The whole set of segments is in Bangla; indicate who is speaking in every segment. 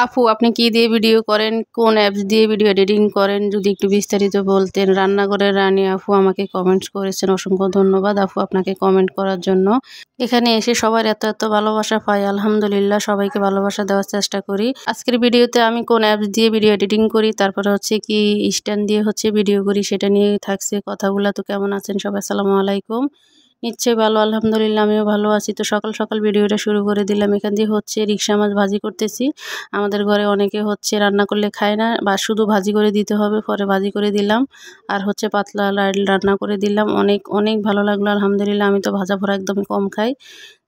Speaker 1: আপু আপনি কি দিয়ে ভিডিও করেন, কোন অ্যাপস দিয়ে ভিডিও এডিটিং করেন, যদি একটু বিস্তারিত বলতেন। রান্নাঘরের রানী আপু আমাকে কমেন্টস করেছেন, অসংখ্য ধন্যবাদ আপু আপনাকে কমেন্ট করার জন্য। এখানে এসে সবার এত এত ভালোবাসা পাই, আলহামদুলিল্লাহ। সবাইকে ভালোবাসা দেওয়ার চেষ্টা করি। আজকের ভিডিওতে আমি কোন অ্যাপস দিয়ে ভিডিও এডিটিং করি, তারপরে হচ্ছে কি স্ট্যান্ড দিয়ে হচ্ছে ভিডিও করি, সেটা নিয়ে থাকছে কথাগুলো। তো কেমন আছেন সবাই? আসসালামু আলাইকুম। নিশ্চয়ই ভালো, আলহামদুলিল্লাহ আমিও ভালো আছি। তো সকাল সকাল ভিডিওটা শুরু করে দিলাম। এখান দিয়ে হচ্ছে রিকশা মাছ ভাজি করতেছি। আমাদের ঘরে অনেকে হচ্ছে রান্না করলে খায় না, বা শুধু ভাজি করে দিতে হবে, পরে ভাজি করে দিলাম। আর হচ্ছে পাতলা লাল রান্না করে দিলাম। অনেক অনেক ভালো লাগলো, আলহামদুলিল্লাহ। আমি তো ভাজা ভরা একদম কম খাই,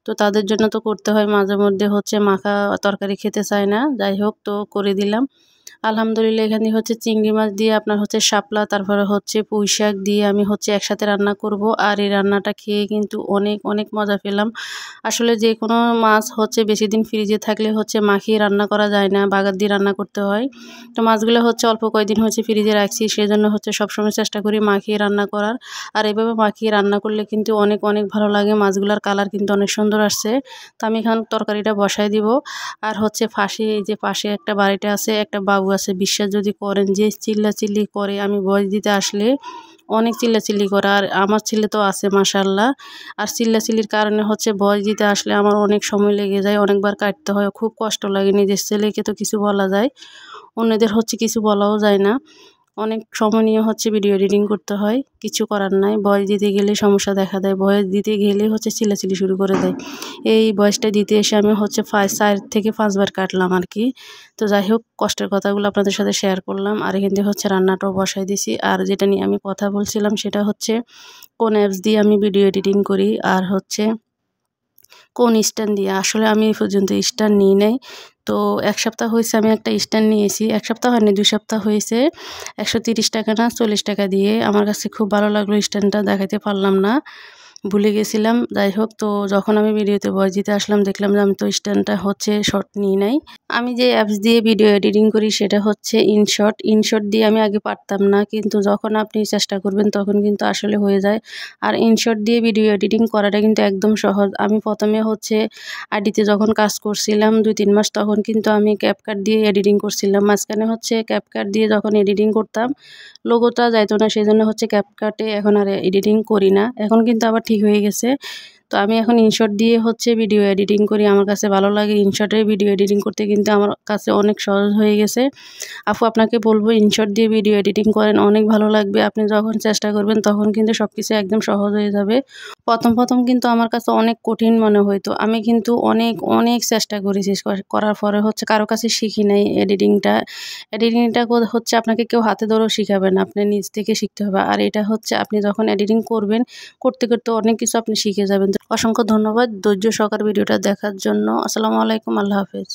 Speaker 1: তো তাদের জন্য তো করতে হয়। মাঝে মধ্যে হচ্ছে মাখা তরকারি খেতে চায় না, যাই হোক তো করে দিলাম। আলহামদুলিল্লাহ। এখানে হচ্ছে চিংড়ি মাছ দিয়ে আপনার হচ্ছে শাপলা, তারপরে হচ্ছে পুঁই শাক দিয়ে আমি হচ্ছে একসাথে রান্না করব। আর এই রান্নাটা খেয়ে কিন্তু অনেক অনেক মজা পেলাম। আসলে যে কোনো মাছ হচ্ছে বেশি দিন ফ্রিজে থাকলে হচ্ছে মাখিয়ে রান্না করা যায় না, বাগার দিয়ে রান্না করতে হয়। তো মাছগুলো হচ্ছে অল্প কয়েকদিন হচ্ছে ফ্রিজে রাখছি, সেজন্য হচ্ছে সবসময় চেষ্টা করি মাখিয়ে রান্না করার। আর এভাবে মাখিয়ে রান্না করলে কিন্তু অনেক অনেক ভালো লাগে। মাছগুলোর কালার কিন্তু অনেক সুন্দর আসছে। তো আমি এখন তরকারিটা বসাই দিব। আর হচ্ছে ফাঁসি, এই যে পাশে একটা বাড়িটা আছে, একটা বাবু আছে, বিশ্বাস যদি করেন যে চিল্লাচিল্লি করে। আমি ভয়েস দিতে আসলে অনেক চিল্লাচিল্লি করে। আর আমার ছেলে তো আছে মাশাআল্লাহ। আর চিল্লাচিল্লির কারণে হচ্ছে ভয়েস দিতে আসলে আমার অনেক সময় লেগে যায়, অনেকবার কাটতে হয়, খুব কষ্ট লাগে। নিজের ছেলেকে তো কিছু বলা যায়, অন্যদের হচ্ছে কিছু বলাও যায় না। অনেক সময় নিয়ে হচ্ছে ভিডিও এডিটিং করতে হয়, কিছু করার নাই। ভয়েস দিতে গেলে সমস্যা দেখা দেয়, ভয়েস দিতে গেলে হচ্ছে চিল্লাচিল্লি শুরু করে দেয়। এই ভয়েসটা দিতে এসে আমি হচ্ছে 4 থেকে 5 বার কাটলাম আর কি। তো যাই হোক, কষ্টের কথাগুলো আপনাদের সাথে শেয়ার করলাম। আর এখান থেকে হচ্ছে রান্নাটাও বসাই দিছি। আর যেটা নিয়ে আমি কথা বলছিলাম সেটা হচ্ছে কোন অ্যাপস দিয়ে আমি ভিডিও এডিটিং করি, আর হচ্ছে কোন স্ট্যান্ড দিয়ে। আসলে আমি এই পর্যন্ত স্ট্যান্ড নিই নাই। তো 1 সপ্তাহ হয়েছে আমি একটা স্ট্যান্ড নিয়েছি। 1 সপ্তাহ হয়নি, 2 সপ্তাহ হয়েছে। 130 টাকা না 40 টাকা দিয়ে। আমার কাছে খুব ভালো লাগলো স্ট্যান্ডটা, দেখাইতে পারলাম না, ভুলে গেছিলাম। যাই হোক, তো যখন আমি ভিডিওতে ভয়েস দিতে আসলাম দেখলাম যে আমি তো স্ট্যান্ডটা হচ্ছে শর্ট নিই নাই। আমি যে অ্যাপস দিয়ে ভিডিও এডিটিং করি সেটা হচ্ছে ইনশট। ইনশট দিয়ে আমি আগে পারতাম না, কিন্তু যখন আপনি চেষ্টা করবেন তখন কিন্তু আসলে হয়ে যায়। আর ইনশট দিয়ে ভিডিও এডিটিং করাটা কিন্তু একদম সহজ। আমি প্রথমে হচ্ছে আইডিতে যখন কাজ করছিলাম 2-3 মাস, তখন কিন্তু আমি ক্যাপকাট দিয়ে এডিটিং করছিলাম। মাঝখানে হচ্ছে ক্যাপকাট দিয়ে যখন এডিটিং করতাম লোগোটা যাইতো না, সেজন্য হচ্ছে ক্যাপকাটে এখন আর এডিটিং করি না। এখন কিন্তু আবার ঠিক হয়ে গেছে। তো আমি এখন ইনশট দিয়ে হচ্ছে ভিডিও এডিটিং করি, আমার কাছে ভালো লাগে। ইনশটে ভিডিও এডিটিং করতে কিন্তু আমার কাছে অনেক সহজ হয়ে গেছে। আপু আপনাকে বলবো ইনশট দিয়ে ভিডিও এডিটিং করেন, অনেক ভালো লাগবে। আপনি যখন চেষ্টা করবেন তখন কিন্তু সব কিছু একদম সহজ হয়ে যাবে। প্রথম কিন্তু আমার কাছে অনেক কঠিন মনে হইতো। আমি কিন্তু অনেক অনেক চেষ্টা করেছি, করার পরে হচ্ছে কারো কাছে শিখি নাই এডিটিংটা। এডিটিংটা হচ্ছে আপনাকে কেউ হাতে ধরেও শিখাবে না, আপনি নিজ থেকে শিখতে হবে। আর এটা হচ্ছে আপনি যখন এডিটিং করবেন, করতে করতে অনেক কিছু আপনি শিখে যাবেন। তো অসংখ্য ধন্যবাদ ধৈর্য সহকারে ভিডিওটা দেখার জন্য। আসসালামু আলাইকুম, আল্লাহ হাফেজ।